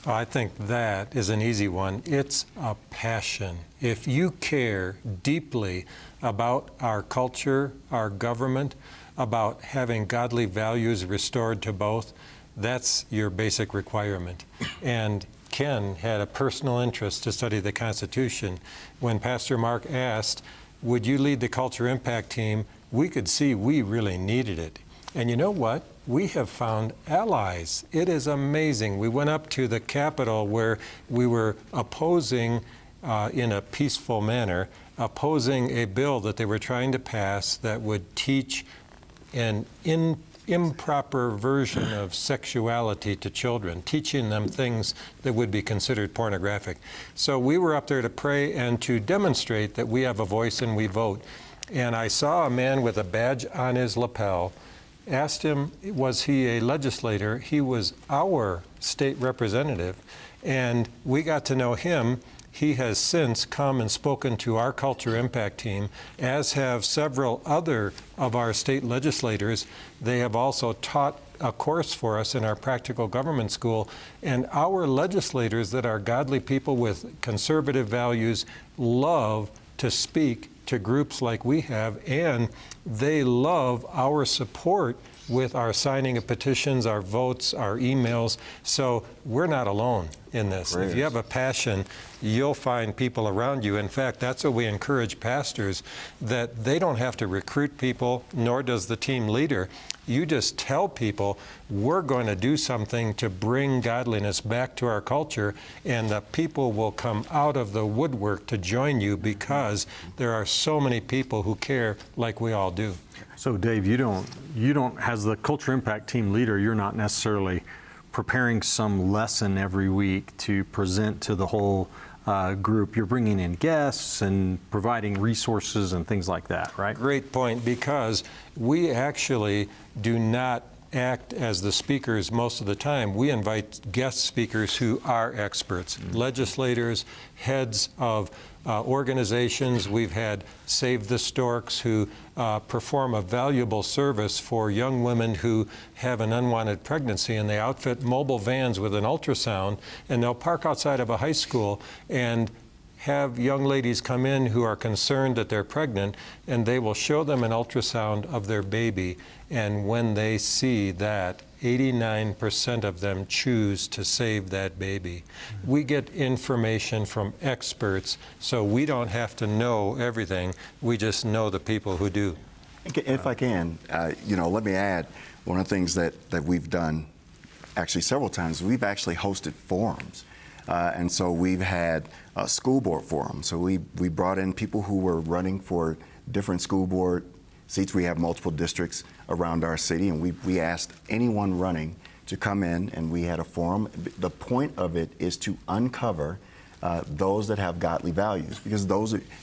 I think that is an easy one. It's a passion. If you care deeply about our culture, our government, about having godly values restored to both, that's your basic requirement. And Ken had a personal interest to study the Constitution. When Pastor Mark asked, would you lead the culture impact team, we could see we really needed it. And you know what? We have found allies. It is amazing. We went up to the Capitol where we were opposing, in a peaceful manner, opposing a bill that they were trying to pass that would teach an improper version of sexuality to children, teaching them things that would be considered pornographic. So we were up there to pray and to demonstrate that we have a voice and we vote. And I saw a man with a badge on his lapel, asked him, was he a legislator? He was our state representative, and we got to know him. He has since come and spoken to our Culture Impact team, as have several other of our state legislators. They have also taught a course for us in our practical government school, and our legislators that are godly people with conservative values love to speak to groups like we have, and they love our support with our signing of petitions, our votes, our emails. So we're not alone in this. If you have a passion, you'll find people around you. In fact, that's what we encourage pastors, that they don't have to recruit people, nor does the team leader. You just tell people, we're going to do something to bring godliness back to our culture, and the people will come out of the woodwork to join you because there are so many people who care like we all do. So Dave, you don't, as the Culture Impact team leader, you're not necessarily preparing some lesson every week to present to the whole group. You're bringing in guests and providing resources and things like that, right? Great point, because we actually do not act as the speakers most of the time. We invite guest speakers who are experts, legislators, heads of organizations. We've had Save the Storks, who perform a valuable service for young women who have an unwanted pregnancy, and they outfit mobile vans with an ultrasound, and they'll park outside of a high school and have young ladies come in who are concerned that they're pregnant, and they will show them an ultrasound of their baby. And when they see that, 89% of them choose to save that baby. We get information from experts, so we don't have to know everything. We just know the people who do. If I can, let me add, one of the things that we've done actually several times, we've actually hosted forums. And so we've had a school board forum. So we brought in people who were running for different school board seats. We have multiple districts around our city, and we asked anyone running to come in, and we had a forum. The point of it is to uncover those that have godly values, because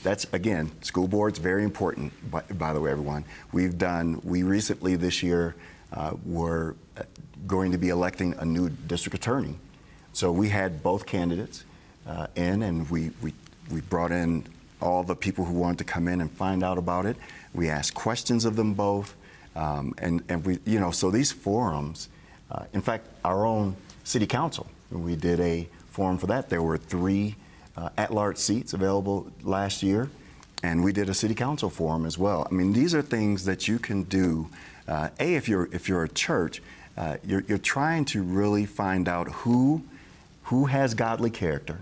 that's again, school board's very important, by the way, everyone. We recently this year were going to be electing a new district attorney. So we had both candidates in, and we brought in all the people who wanted to come in and find out about it. We asked questions of them both, and we, so these forums, in fact, our own city council, we did a forum for that. There were 3 at-large seats available last year, and we did a city council forum as well. I mean, these are things that you can do. If you're a church, you're trying to really find out who has godly character,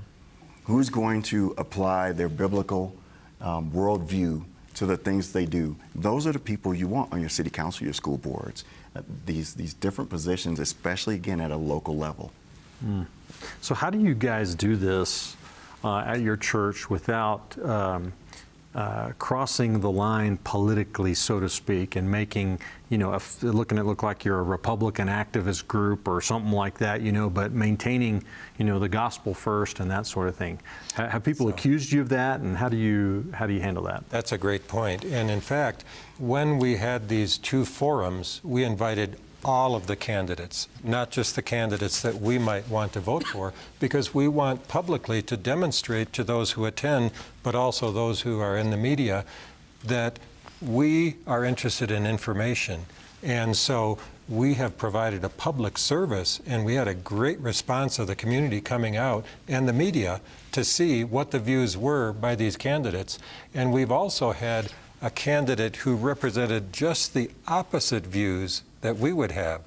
who's going to apply their biblical worldview to the things they do. Those are the people you want on your city council, your school boards, these different positions, especially again at a local level. So how do you guys do this at your church without crossing the line politically, so to speak, and making, look like you're a Republican activist group or something like that, but maintaining, the gospel first and that sort of thing? Have people accused you of that, and how do you handle that? That's a great point. And in fact, when we had these 2 forums, we invited all of the candidates, not just the candidates that we might want to vote for, because we want publicly to demonstrate to those who attend, but also those who are in the media, that we are interested in information. And so we have provided a public service, and we had a great response of the community coming out and the media to see what the views were by these candidates. And we've also had a candidate who represented just the opposite views that we would have,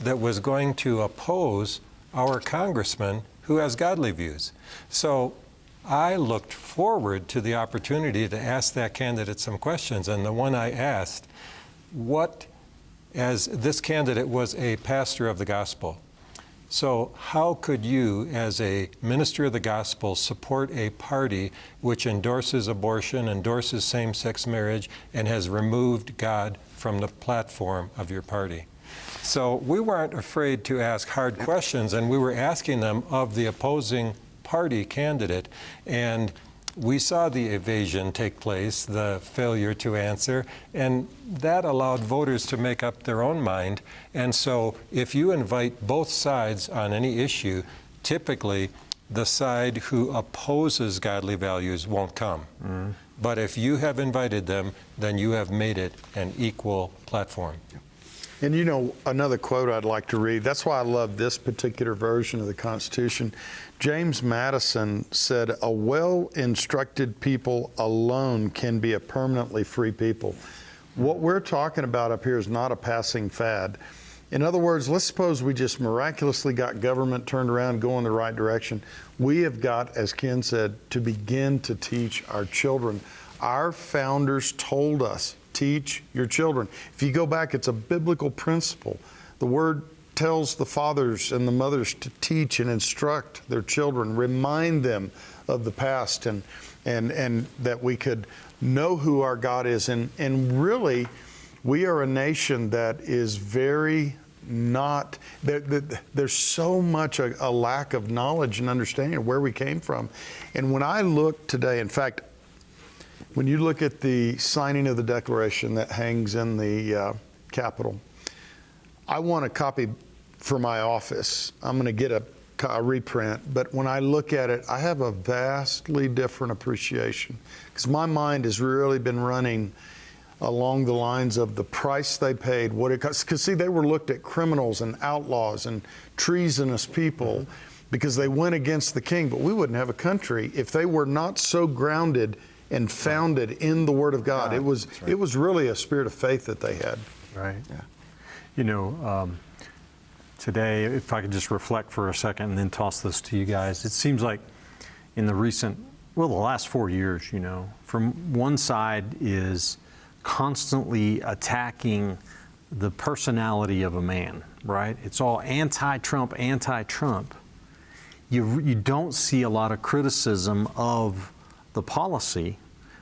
that was going to oppose our congressman who has godly views. So I looked forward to the opportunity to ask that candidate some questions, and the one I asked, as this candidate was a pastor of the gospel, so how could you, as a minister of the gospel, support a party which endorses abortion, endorses same-sex marriage, and has removed God from the platform of your party? So we weren't afraid to ask hard questions, and we were asking them of the opposing party candidate. And we saw the evasion take place, the failure to answer, and that allowed voters to make up their own mind. And so if you invite both sides on any issue, typically the side who opposes godly values won't come. But if you have invited them, then you have made it an equal platform. And another quote I'd like to read, that's why I love this particular version of the Constitution. James Madison said, "A well-instructed people alone can be a permanently free people." What we're talking about up here is not a passing fad. In other words, let's suppose we just miraculously got government turned around, go in the right direction. We have got, as Ken said, to begin to teach our children. Our founders told us, teach your children. If you go back, it's a biblical principle. The word tells the fathers and the mothers to teach and instruct their children, remind them of the past, and that we could know who our God is. And really, we are a nation that is very not, there's so much a lack of knowledge and understanding of where we came from. And when I look today, in fact, when you look at the signing of the Declaration that hangs in the Capitol, I want a copy for my office. I'm going to get a reprint, but when I look at it, I have a vastly different appreciation, because my mind has really been running along the lines of the price they paid, what it cost. Because see, they were looked at criminals and outlaws and treasonous people because they went against the king. But we wouldn't have a country if they were not so grounded and founded in the Word of God. It was right. It was really a spirit of faith that they had. Right. Yeah. Today, if I could just reflect for a second and then toss this to you guys, it seems like in the last 4 years, from one side is constantly attacking the personality of a man, right? It's all anti-Trump, anti-Trump. You don't see a lot of criticism of the policy,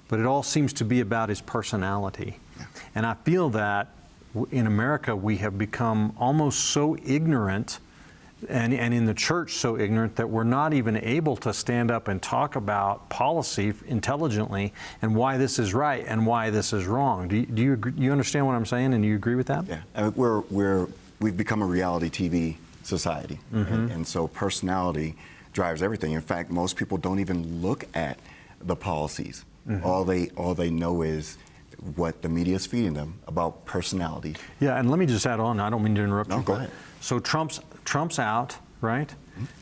but it all seems to be about his personality. Yeah. And I feel that in America, we have become almost so ignorant, and in the church so ignorant, that we're not even able to stand up and talk about policy intelligently and why this is right and why this is wrong. Do you agree, you understand what I'm saying, and do you agree with that? Yeah, I mean, we've become a reality TV society, and so personality drives everything. In fact, most people don't even look at the policies. All they know is what the media is feeding them about personality. Yeah, and let me just add on, I don't mean to interrupt you. Go ahead. So Trump's out, right?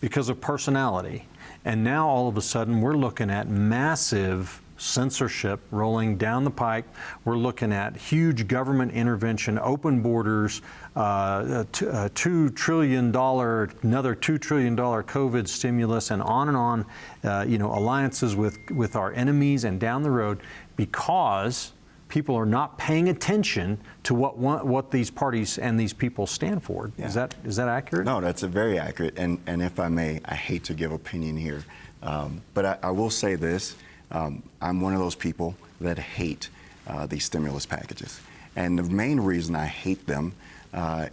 because of personality. And now all of a sudden we're looking at massive censorship rolling down the pike. We're looking at huge government intervention, open borders, $2 trillion, another $2 trillion COVID stimulus, and on, alliances with our enemies and down the road, because people are not paying attention to what these parties and these people stand for. Yeah. Is that accurate? No, that's very accurate. And if I may, I hate to give opinion here, but I will say this. I'm one of those people that hate these stimulus packages. And the main reason I hate them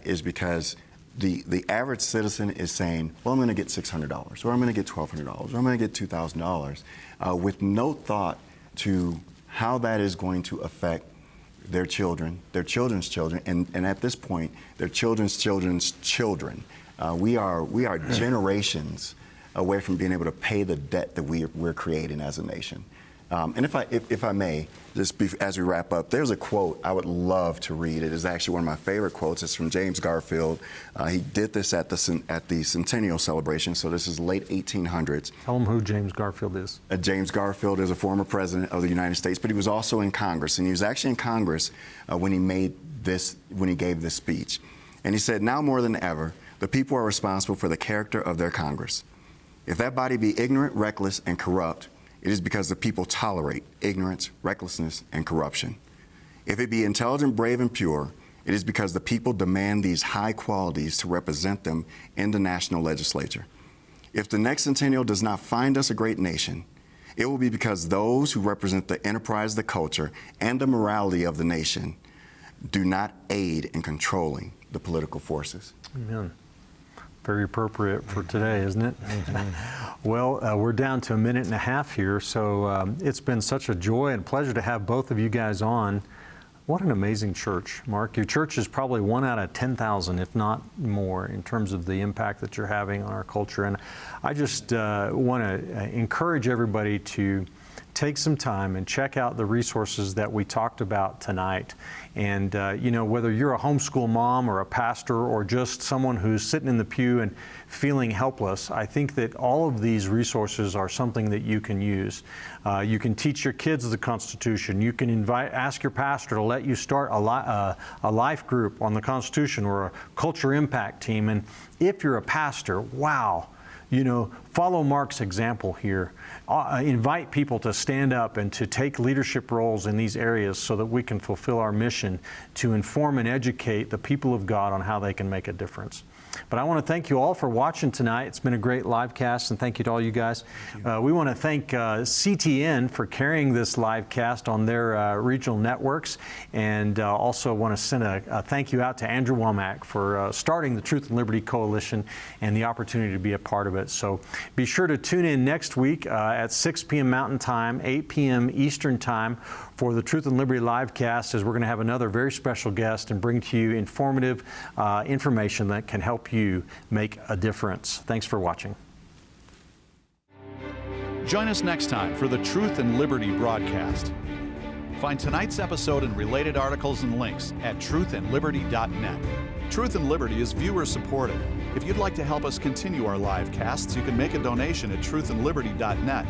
is because the average citizen is saying, well, I'm going to get $600, or I'm going to get $1,200, or I'm going to get $2,000, with no thought to how that is going to affect their children, their children's children, and at this point, their children's children's children. We are generations away from being able to pay the debt that we're creating as a nation. And if I may, just as we wrap up, there's a quote I would love to read. It is actually one of my favorite quotes. It's from James Garfield. He did this at the centennial celebration, so this is late 1800s. Tell them who James Garfield is. James Garfield is a former president of the United States, but he was also in Congress, and he was actually in Congress when he gave this speech. And he said, "Now more than ever, the people are responsible for the character of their Congress. If that body be ignorant, reckless, and corrupt, it is because the people tolerate ignorance, recklessness, and corruption. If it be intelligent, brave, and pure, it is because the people demand these high qualities to represent them in the national legislature. If the next centennial does not find us a great nation, it will be because those who represent the enterprise, the culture, and the morality of the nation do not aid in controlling the political forces." Amen. Very appropriate for today, isn't it? Well, we're down to a minute and a half here, so it's been such a joy and pleasure to have both of you guys on. What an amazing church, Mark. Your church is probably 1 out of 10,000, if not more, in terms of the impact that you're having on our culture. And I just want to encourage everybody to take some time and check out the resources that we talked about tonight. And whether you're a homeschool mom or a pastor or just someone who's sitting in the pew and feeling helpless, I think that all of these resources are something that you can use. You can teach your kids the Constitution. You can ask your pastor to let you start a life group on the Constitution or a culture impact team. And if you're a pastor, wow, follow Mark's example here. Invite people to stand up and to take leadership roles in these areas so that we can fulfill our mission to inform and educate the people of God on how they can make a difference. But I want to thank you all for watching tonight. It's been a great live cast, and thank you to all you guys. We want to thank CTN for carrying this live cast on their regional networks, and also want to send a thank you out to Andrew Womack for starting the Truth and Liberty Coalition and the opportunity to be a part of it. So be sure to tune in next week at 6 p.m. Mountain Time, 8 p.m. Eastern Time for the Truth and Liberty live cast, as we're going to have another very special guest and bring to you informative information that can help you make a difference. Thanks for watching. Join us next time for the Truth and Liberty broadcast. Find tonight's episode and related articles and links at truthandliberty.net. Truth and Liberty is viewer supported. If you'd like to help us continue our live casts, you can make a donation at truthandliberty.net.